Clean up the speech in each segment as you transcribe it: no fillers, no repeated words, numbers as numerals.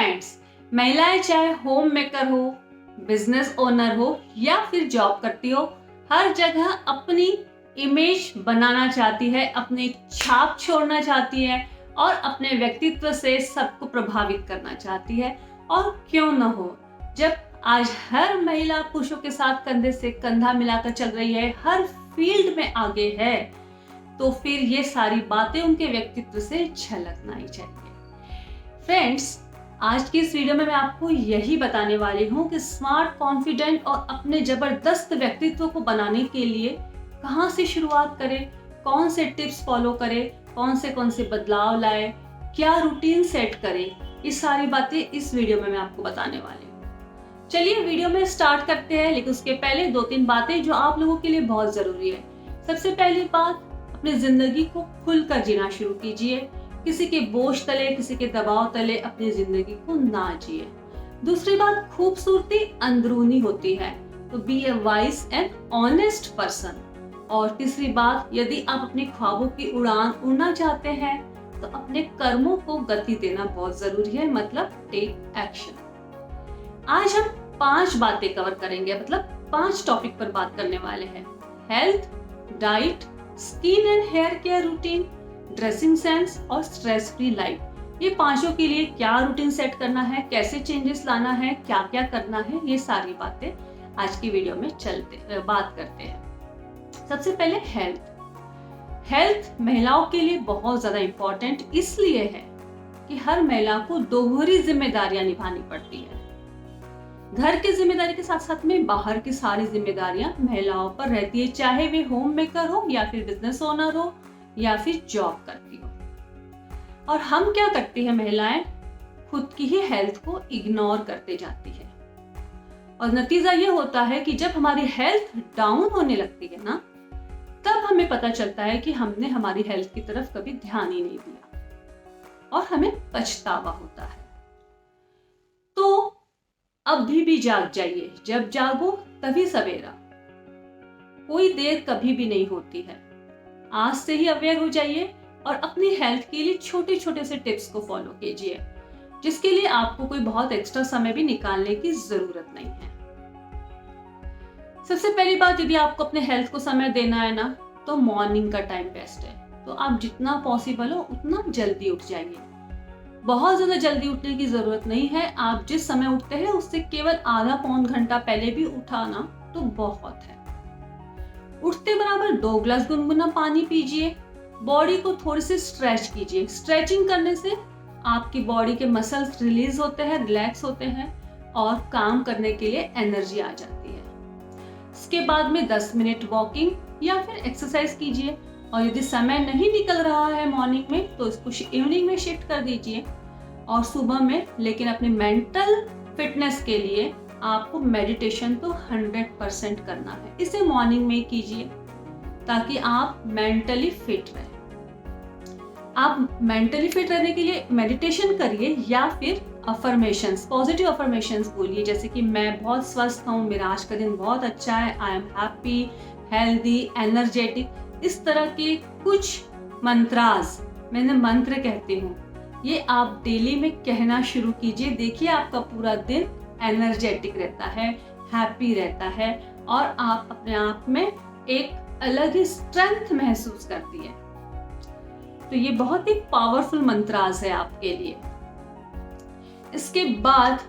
Friends, महिलाएं चाहे home maker हो, बिजनेस ओनर हो या फिर जॉब करती हो, हर जगह अपनी इमेज बनाना चाहती है, अपनी छाप छोड़ना चाहती है और अपने व्यक्तित्व से सबको प्रभावित करना चाहती है। और क्यों न हो, जब आज हर महिला पुरुषों के साथ कंधे से कंधा मिलाकर चल रही है, हर फील्ड में आगे है, तो फिर ये सारी बातें उनके व्यक्तित्व से झलकना ही चाहिए। फ्रेंड्स, आज की इस वीडियो में मैं आपको यही बताने वाली हूँ कि स्मार्ट, कॉन्फिडेंट और अपने जबरदस्त व्यक्तित्व को बनाने के लिए कहाँ से शुरुआत करें, कौन से टिप्स फॉलो करें, कौन से बदलाव लाए, क्या रूटीन सेट करें, ये सारी बातें इस वीडियो में मैं आपको बताने वाली हूँ। चलिए वीडियो में स्टार्ट करते हैं, लेकिन उसके पहले 2-3 बातें जो आप लोगों के लिए बहुत जरूरी है। सबसे पहली बात, अपनी जिंदगी को खुलकर जीना शुरू कीजिए। किसी के बोझ तले, किसी के दबाव तले अपनी जिंदगी को ना जिए। दूसरी बात, खूबसूरती अंदरूनी होती है, तो be a wise and honest person. और तीसरी बात, यदि आप अपने ख्वाबों की उड़ान उड़ना चाहते हैं तो अपने कर्मों को गति देना बहुत जरूरी है, मतलब टेक एक्शन। आज हम 5 बातें कवर करेंगे, मतलब 5 टॉपिक पर बात करने वाले हैं। Health, diet, skin and hair care routine, dressing sense और स्ट्रेस फ्री लाइफ। ये पांचों के लिए क्या रूटीन सेट करना है, कैसे चेंजेस लाना है, क्या क्या करना है, ये सारी बातें आज की वीडियो में बात करते हैं। सबसे पहले हेल्थ महिलाओं के लिए बहुत ज्यादा इंपॉर्टेंट इसलिए है कि हर महिला को दोहरी जिम्मेदारियां निभानी पड़ती है। घर की जिम्मेदारी के साथ साथ में बाहर की सारी जिम्मेदारियां महिलाओं पर रहती है, चाहे वे होम मेकर हो या फिर बिजनेस ओनर हो या फिर जॉब करती हो। और हम क्या करती है, महिलाएं खुद की ही हेल्थ को इग्नोर करते जाती है और नतीजा ये होता है कि जब हमारी हेल्थ डाउन होने लगती है ना, तब हमें पता चलता है कि हमने हमारी हेल्थ की तरफ कभी ध्यान ही नहीं दिया और हमें पछतावा होता है। तो अभी भी जाग जाइए, जब जागो तभी सवेरा। कोई देर कभी भी नहीं होती है। आज से ही अवेयर हो जाइए और अपनी हेल्थ के लिए छोटे छोटे से टिप्स को फॉलो कीजिए, जिसके लिए आपको कोई बहुत एक्स्ट्रा समय भी निकालने की जरूरत नहीं है। सबसे पहली बात, यदि आपको अपने हेल्थ को समय देना है ना, तो मॉर्निंग का टाइम बेस्ट है। तो आप जितना पॉसिबल हो उतना जल्दी उठ जाइए। बहुत ज्यादा जल्दी उठने की जरूरत नहीं है। आप जिस समय उठते हैं उससे केवल आधा पौन घंटा पहले भी उठाना तो बहुत है। उठते बराबर 2 गिलास गुनगुना पानी पीजिए। बॉडी को थोड़ी सी स्ट्रेच कीजिए। स्ट्रेचिंग करने से आपकी बॉडी के मसल्स रिलीज होते हैं, रिलैक्स होते हैं और काम करने के लिए एनर्जी आ जाती है। इसके बाद में 10 मिनट वॉकिंग या फिर एक्सरसाइज कीजिए। और यदि समय नहीं निकल रहा है मॉर्निंग में, तो इसको इवनिंग में शिफ्ट कर दीजिए। और सुबह में लेकिन अपने मेंटल फिटनेस के लिए आपको मेडिटेशन तो 100% करना है। इसे मॉर्निंग में कीजिए ताकि आप मेंटली फिट रहें। आप मेंटली फिट रहने के लिए मेडिटेशन करिए या फिर अफर्मेशंस, पॉजिटिव अफर्मेशंस बोलिए, जैसे कि मैं बहुत स्वस्थ हूँ, मेरा आज का दिन बहुत अच्छा है, I am happy, healthy, energetic. इस तरह के कुछ मंत्रास, मैंने मंत्र कहती हूँ, ये आप डेली में कहना शुरू कीजिए। देखिए आपका पूरा दिन एनर्जेटिक रहता है, हैप्पी रहता है और आप अपने आप में एक अलग ही स्ट्रेंथ महसूस करती है। तो ये बहुत ही पावरफुल मंत्रास है आपके लिए। इसके बाद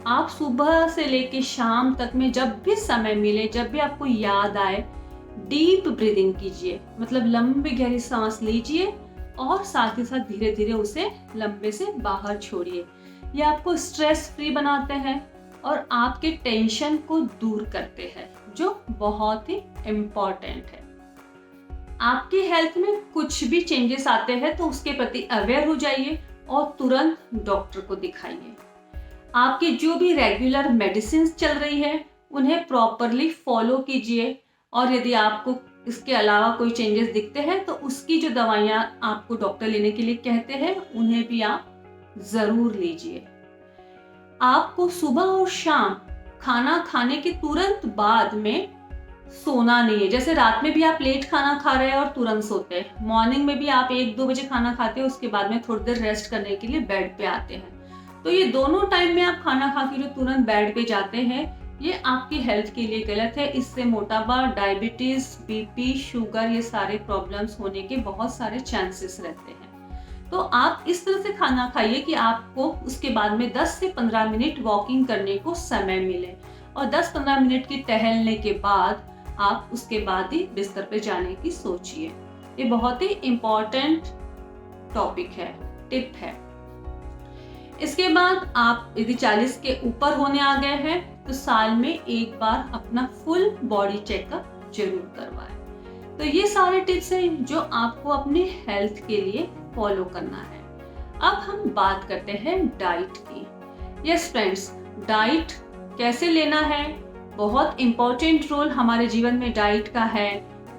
आप सुबह से लेके शाम तक में जब भी समय मिले, जब भी आपको याद आए, डीप ब्रीदिंग कीजिए। मतलब लंबी गहरी सांस लीजिए और साथ ही साथ धीरे धीरे उसे लंबे से बाहर छोड़िए। ये आपको स्ट्रेस फ्री बनाते हैं और आपके टेंशन को दूर करते हैं, जो बहुत ही इम्पोर्टेंट है। आपकी हेल्थ में कुछ भी चेंजेस आते हैं तो उसके प्रति अवेयर हो जाइए और तुरंत डॉक्टर को दिखाइए। आपकी जो भी रेगुलर मेडिसिन चल रही है उन्हें प्रॉपरली फॉलो कीजिए। और यदि आपको इसके अलावा कोई चेंजेस दिखते हैं तो उसकी जो दवाइयाँ आपको डॉक्टर लेने के लिए कहते हैं उन्हें भी आप जरूर लीजिए। आपको सुबह और शाम खाना खाने के तुरंत बाद में सोना नहीं है। जैसे रात में भी आप लेट खाना खा रहे हैं और तुरंत सोते हैं, मॉर्निंग में भी आप 1-2 बजे खाना खाते हैं, उसके बाद में थोड़ी देर रेस्ट करने के लिए बेड पे आते हैं, तो ये दोनों टाइम में आप खाना खा के जो तुरंत बेड पे जाते हैं, ये आपकी हेल्थ के लिए गलत है। इससे मोटापा, डायबिटीज, बीपी, शुगर, ये सारे प्रॉब्लम्स होने के बहुत सारे चांसेस रहते हैं। तो आप इस तरह से खाना खाइए कि आपको उसके बाद में 10 से 15 मिनट वॉकिंग करने को समय मिले, और 10-15 मिनट की टहलने के बाद आप उसके बाद ही बिस्तर पे जाने की सोचिए। ये बहुत ही इम्पोर्टेंट टॉपिक है, टिप है। इसके बाद आप यदि 40 के ऊपर होने आ गए हैं तो साल में एक बार अपना फुल बॉडी चेकअप जरूर करवाएं। तो ये सारे टिप्स हैं जो आपको अपनी हेल्थ के लिए फॉलो करना है। अब हम बात करते हैं डाइट की। यस फ्रेंड्स, डाइट कैसे लेना है, बहुत इम्पोर्टेंट रोल हमारे जीवन में डाइट का है।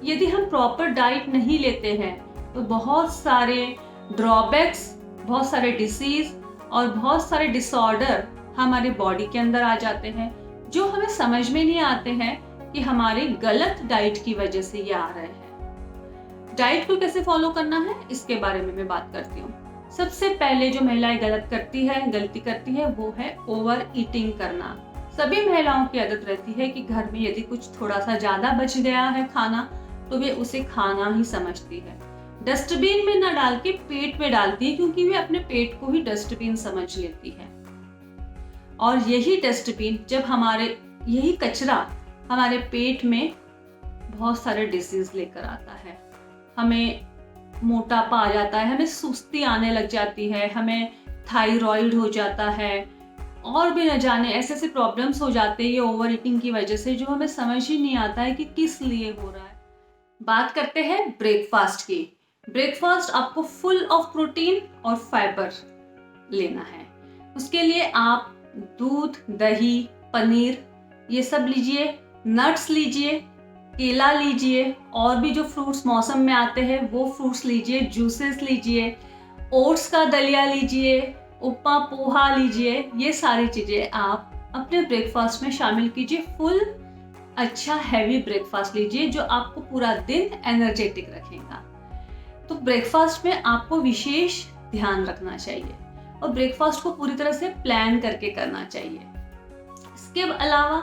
यदि हम प्रॉपर डाइट नहीं लेते हैं तो बहुत सारे ड्रॉबैक्स, बहुत सारे डिसीज और बहुत सारे डिसऑर्डर हमारे बॉडी के अंदर आ जाते हैं, जो हमें समझ में नहीं आते हैं कि हमारे गलत डाइट की वजह से ये आ रहे हैं। डाइट को कैसे फॉलो करना है, इसके बारे में मैं बात करती हूँ। सबसे पहले जो महिलाएं गलती करती है वो है ओवर ईटिंग करना। सभी महिलाओं की आदत रहती है कि घर में यदि कुछ थोड़ा सा ज्यादा बच गया है खाना तो वे उसे खाना ही समझती है, डस्टबिन में न डाल के पेट में डालती है, क्योंकि वे अपने पेट को ही डस्टबिन समझ लेती है। और यही डस्टबिन यही कचरा हमारे पेट में बहुत सारे डिसीज लेकर आता है। हमें मोटापा आ जाता है, हमें सुस्ती आने लग जाती है, हमें थायराइड हो जाता है, और भी न जाने ऐसे ऐसे प्रॉब्लम्स हो जाते हैं ये ओवर ईटिंग की वजह से, जो हमें समझ ही नहीं आता है कि किस लिए हो रहा है। बात करते हैं ब्रेकफास्ट की। ब्रेकफास्ट आपको फुल ऑफ प्रोटीन और फाइबर लेना है। उसके लिए आप दूध, दही, पनीर ये सब लीजिए, नट्स लीजिए, केला लीजिए, और भी जो फ्रूट्स मौसम में आते हैं वो फ्रूट्स लीजिए, जूसेस लीजिए, ओट्स का दलिया लीजिए, उपमा, पोहा लीजिए। ये सारी चीज़ें आप अपने ब्रेकफास्ट में शामिल कीजिए। फुल अच्छा हैवी ब्रेकफास्ट लीजिए जो आपको पूरा दिन एनर्जेटिक रखेगा। तो ब्रेकफास्ट में आपको विशेष ध्यान रखना चाहिए और ब्रेकफास्ट को पूरी तरह से प्लान करके करना चाहिए। इसके अलावा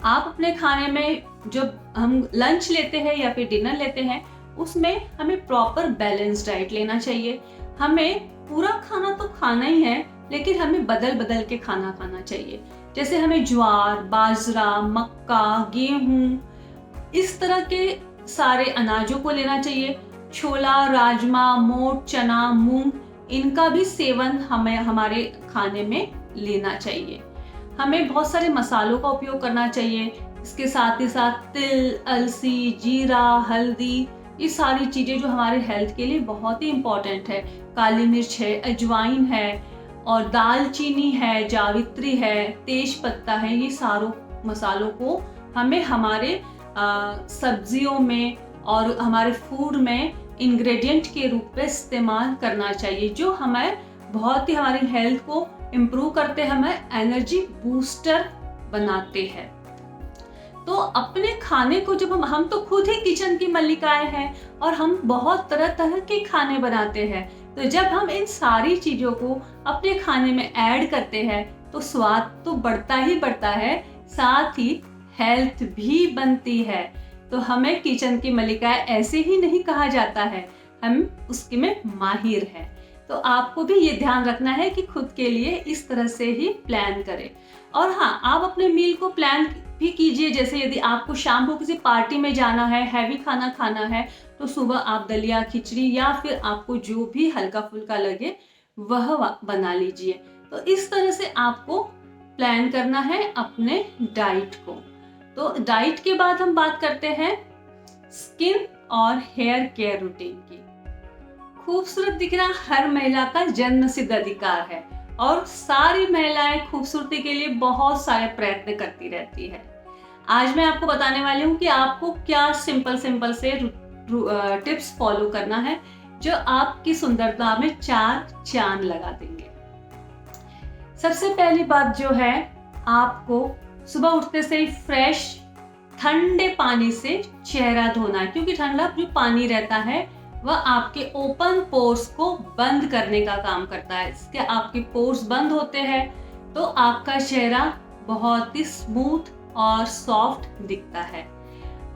आप अपने खाने में जब हम लंच लेते हैं या फिर डिनर लेते हैं उसमें हमें प्रॉपर बैलेंस डाइट लेना चाहिए। हमें पूरा खाना तो खाना ही है, लेकिन हमें बदल बदल के खाना खाना चाहिए। जैसे हमें ज्वार, बाजरा, मक्का, गेहूं, इस तरह के सारे अनाजों को लेना चाहिए। छोला, राजमा, मोठ, चना, मूंग, इनका भी सेवन हमें हमारे खाने में लेना चाहिए। हमें बहुत सारे मसालों का उपयोग करना चाहिए। इसके साथ ही साथ तिल, अलसी, जीरा, हल्दी, ये सारी चीज़ें जो हमारे हेल्थ के लिए बहुत ही इम्पोर्टेंट है। काली मिर्च है, अजवाइन है, और दालचीनी है, जावित्री है, तेज पत्ता है, ये सारों मसालों को हमें हमारे सब्जियों में और हमारे फूड में इंग्रेडिएंट के रूप में इस्तेमाल करना चाहिए, जो हमें बहुत ही हमारी हेल्थ को इम्प्रूव करते हैं, हमें एनर्जी बूस्टर बनाते हैं। तो अपने खाने को जब हम तो खुद ही किचन की मल्लिकाएं हैं और हम बहुत तरह तरह के खाने बनाते हैं, तो जब हम इन सारी चीज़ों को अपने खाने में ऐड करते हैं तो स्वाद तो बढ़ता ही बढ़ता है, साथ ही हेल्थ भी बनती है। तो हमें किचन की मल्लिकाएं ऐसे ही नहीं कहा जाता है, हम उसके में माहिर हैं। तो आपको भी ये ध्यान रखना है कि खुद के लिए इस तरह से ही प्लान करें। और हाँ, आप अपने मील को प्लान भी कीजिए। जैसे यदि आपको शाम को किसी पार्टी में जाना है, हैवी खाना खाना है, तो सुबह आप दलिया, खिचड़ी या फिर आपको जो भी हल्का फुल्का लगे वह बना लीजिए। तो इस तरह से आपको प्लान करना है अपने डाइट को। तो डाइट के बाद हम बात करते हैं स्किन और हेयर केयर रूटीन की। खूबसूरत दिखना हर महिला का जन्मसिद्ध अधिकार है और सारी महिलाएं खूबसूरती के लिए बहुत सारे प्रयत्न करती रहती है। आज मैं आपको बताने वाली हूँ कि आपको क्या सिंपल से टिप्स फॉलो करना है जो आपकी सुंदरता में 4 चांद लगा देंगे। सबसे पहली बात जो है, आपको सुबह उठते से ही फ्रेश ठंडे पानी से चेहरा धोना है, क्योंकि ठंडा जो पानी रहता है वह आपके ओपन पोर्स को बंद करने का काम करता है। इसके आपके पोर्स बंद होते हैं तो आपका चेहरा बहुत ही स्मूथ और सॉफ्ट दिखता है।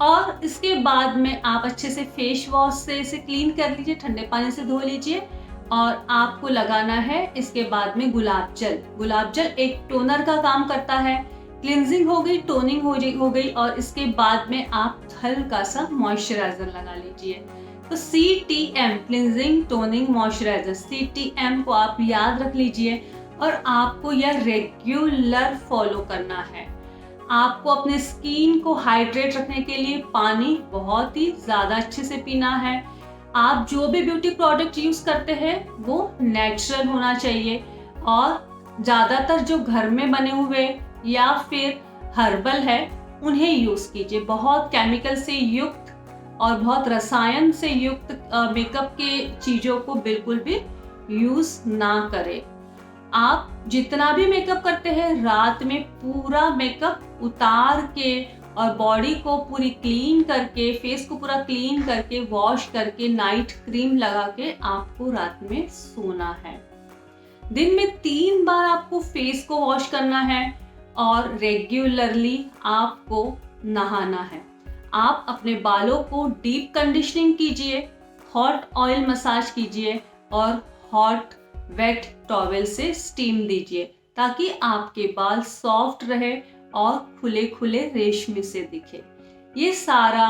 और इसके बाद में आप अच्छे से फेस वॉश से इसे क्लीन कर लीजिए, ठंडे पानी से धो लीजिए। और आपको लगाना है इसके बाद में गुलाब जल। गुलाब जल एक टोनर का काम करता है। क्लिनजिंग हो गई, टोनिंग हो गई और इसके बाद में आप हल्का सा मॉइस्चराइजर लगा लीजिए। तो CTM cleansing toning moisturiser, CTM को आप याद रख लीजिए और आपको यह रेगुलर फॉलो करना है। आपको अपने स्किन को हाइड्रेट रखने के लिए पानी बहुत ही ज़्यादा अच्छे से पीना है। आप जो भी ब्यूटी प्रोडक्ट यूज़ करते हैं वो नेचुरल होना चाहिए और ज़्यादातर जो घर में बने हुए या फिर हर्बल है उन्हें यूज़ कीजिए। बहुत केमिकल से युक्त और बहुत रसायन से युक्त मेकअप के चीज़ों को बिल्कुल भी यूज़ ना करें। आप जितना भी मेकअप करते हैं रात में पूरा मेकअप उतार के और बॉडी को पूरी क्लीन करके, फेस को पूरा क्लीन करके, वॉश करके, नाइट क्रीम लगा के आपको रात में सोना है। दिन में 3 बार आपको फेस को वॉश करना है और रेगुलरली आपको नहाना है। आप अपने बालों को डीप कंडीशनिंग कीजिए, हॉट ऑयल मसाज कीजिए और हॉट वेट टॉवेल से स्टीम दीजिए ताकि आपके बाल सॉफ्ट रहे और खुले खुले रेशमी से दिखे। ये सारा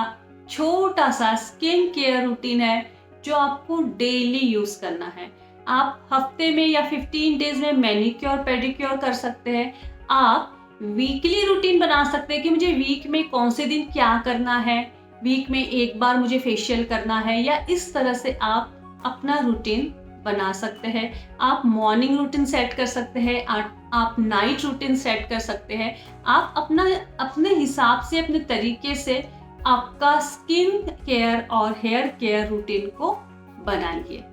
छोटा सा स्किन केयर रूटीन है जो आपको डेली यूज करना है। आप हफ्ते में या 15 डेज में मैनिक्योर पेडिक्योर कर सकते हैं। आप वीकली रूटीन बना सकते हैं कि मुझे वीक में कौन से दिन क्या करना है, वीक में एक बार मुझे फेशियल करना है, या इस तरह से आप अपना रूटीन बना सकते हैं। आप मॉर्निंग रूटीन सेट कर सकते हैं, आप नाइट रूटीन सेट कर सकते हैं। आप अपने हिसाब से, अपने तरीके से आपका स्किन केयर और हेयर केयर रूटीन को बनाइए।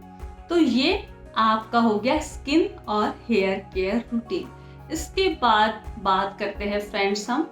तो ये आपका हो गया स्किन और हेयर केयर रूटीन। इसके बाद बात करते हैं फ्रेंड्स हम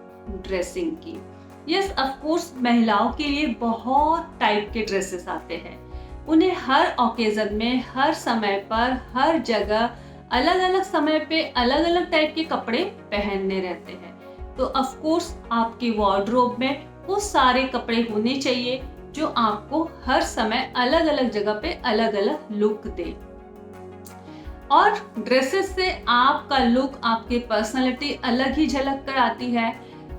ड्रेसिंग की। यस, ऑफ कोर्स महिलाओं के लिए बहुत टाइप के ड्रेसेस आते हैं। उन्हें हर ओकेजन में, हर समय पर, हर जगह, अलग अलग समय पे अलग अलग टाइप के कपड़े पहनने रहते हैं। तो ऑफ कोर्स आपके वार्डरोब में वो सारे कपड़े होने चाहिए जो आपको हर समय अलग अलग जगह पे अलग अलग लुक दे। और ड्रेसेस से आपका लुक, आपकी पर्सनालिटी अलग ही झलक कर आती है।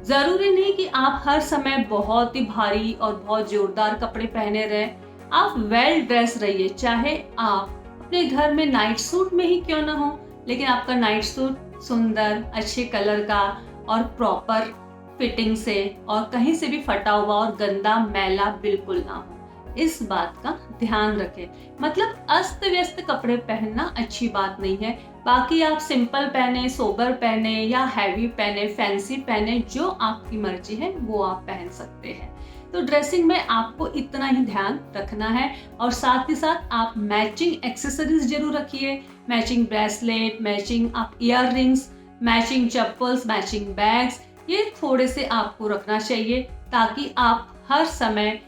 जरूरी नहीं कि आप हर समय बहुत ही भारी और बहुत जोरदार कपड़े पहने रहें। आप वेल ड्रेस रहिए, चाहे आप अपने घर में नाइट सूट में ही क्यों ना हो, लेकिन आपका नाइट सूट सुंदर, अच्छे कलर का और प्रॉपर फिटिंग से और कहीं से भी फटा हुआ और गंदा मैला बिल्कुल ना हो। इस बात का ध्यान रखें। मतलब अस्त व्यस्त कपड़े पहनना अच्छी बात नहीं है। बाकी आप सिंपल पहने, सोबर पहने या हैवी पहने, फैंसी पहने, जो आपकी मर्जी है वो आप पहन सकते हैं। तो ड्रेसिंग में आपको इतना ही ध्यान रखना है और साथ ही साथ आप मैचिंग एक्सेसरीज जरूर रखिए। मैचिंग ब्रेसलेट, मैचिंग आप year rings, matching chappals, matching bags, ये थोड़े से आपको रखना चाहिए ताकि आप हर समय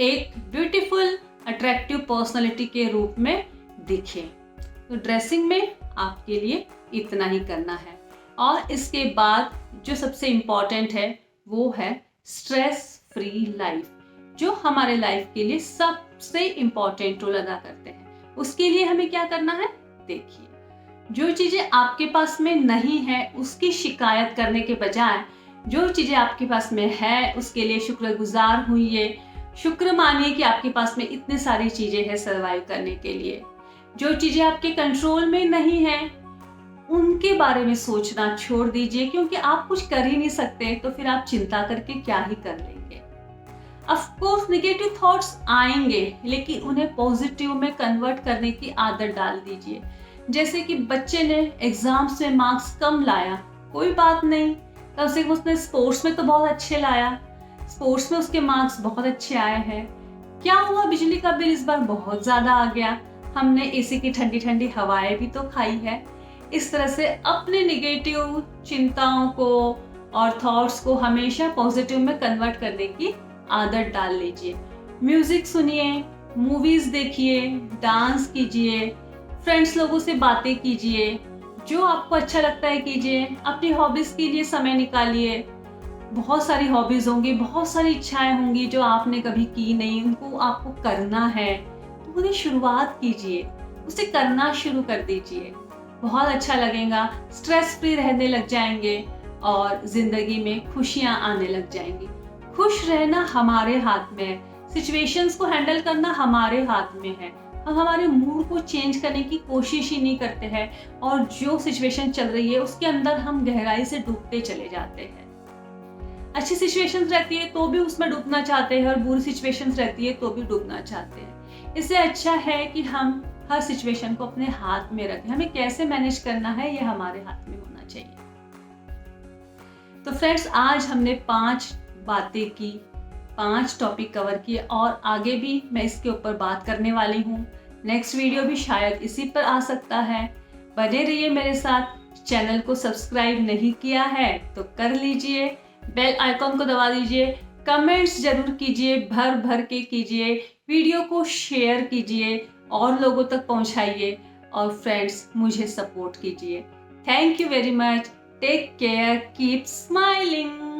एक ब्यूटीफुल अट्रैक्टिव पर्सनालिटी के रूप में दिखें। तो ड्रेसिंग में आपके लिए इतना ही करना है। और इसके बाद जो सबसे इम्पॉर्टेंट है वो है स्ट्रेस फ्री लाइफ, जो हमारे लाइफ के लिए सबसे इम्पॉर्टेंट रोल अदा करते हैं। उसके लिए हमें क्या करना है, देखिए, जो चीजें आपके पास में नहीं है उसकी शिकायत करने के बजाय जो चीजें आपके पास में है उसके लिए शुक्रगुजार हुइए। शुक्र मानिए कि आपके पास में इतनी सारी चीजें हैं सर्वाइव करने के लिए। जो चीजें आपके कंट्रोल में नहीं है उनके बारे में सोचना छोड़ दीजिए, क्योंकि आप कुछ कर ही नहीं सकते तो फिर आप चिंता करके क्या ही कर लेंगे। ऑफ कोर्स नेगेटिव थॉट्स आएंगे, लेकिन उन्हें पॉजिटिव में कन्वर्ट करने की आदत डाल दीजिए। जैसे कि बच्चे ने एग्जाम्स में मार्क्स कम लाया, कोई बात नहीं, कम से कम उसने स्पोर्ट्स में तो बहुत अच्छे लाया, स्पोर्ट्स में उसके मार्क्स बहुत अच्छे आए हैं। क्या हुआ, बिजली का बिल इस बार बहुत ज्यादा आ गया, हमने एसी की ठंडी ठंडी हवाएं भी तो खाई है। इस तरह से अपने नेगेटिव चिंताओं को और थॉट्स को हमेशा पॉजिटिव में कन्वर्ट करने की आदत डाल लीजिए। म्यूजिक सुनिए, मूवीज देखिए, डांस कीजिए, फ्रेंड्स लोगों से बातें कीजिए, जो आपको अच्छा लगता है कीजिए, अपनी हॉबीज के लिए समय निकालिए। बहुत सारी हॉबीज होंगी, बहुत सारी इच्छाएं होंगी जो आपने कभी की नहीं, उनको आपको करना है, तो उन्हें शुरुआत कीजिए, उसे करना शुरू कर दीजिए। बहुत अच्छा लगेगा, स्ट्रेस फ्री रहने लग जाएंगे और जिंदगी में खुशियां आने लग जाएंगी। खुश रहना हमारे हाथ में है, सिचुएशंस को हैंडल करना हमारे हाथ में है। हम हमारे मूड को चेंज करने की कोशिश ही नहीं करते हैं और जो सिचुएशन चल रही है उसके अंदर हम गहराई से डूबते चले जाते हैं। अच्छी सिचुएशंस रहती है तो भी उसमें डूबना चाहते हैं और बुरी सिचुएशंस रहती है तो भी डूबना चाहते हैं। इससे अच्छा है कि हम हर सिचुएशन को अपने हाथ में रखें, हमें कैसे मैनेज करना है ये हमारे हाथ में होना चाहिए। तो फ्रेंड्स, आज हमने 5 बातें की, 5 टॉपिक कवर किए और आगे भी मैं इसके ऊपर बात करने वाली हूँ। नेक्स्ट वीडियो भी शायद इसी पर आ सकता है। बने रहिए मेरे साथ। चैनल को सब्सक्राइब नहीं किया है तो कर लीजिए, बेल आइकॉन को दबा दीजिए, कमेंट्स जरूर कीजिए, भर भर के कीजिए, वीडियो को शेयर कीजिए और लोगों तक पहुंचाइए और फ्रेंड्स मुझे सपोर्ट कीजिए। Thank you very much. Take care, keep smiling.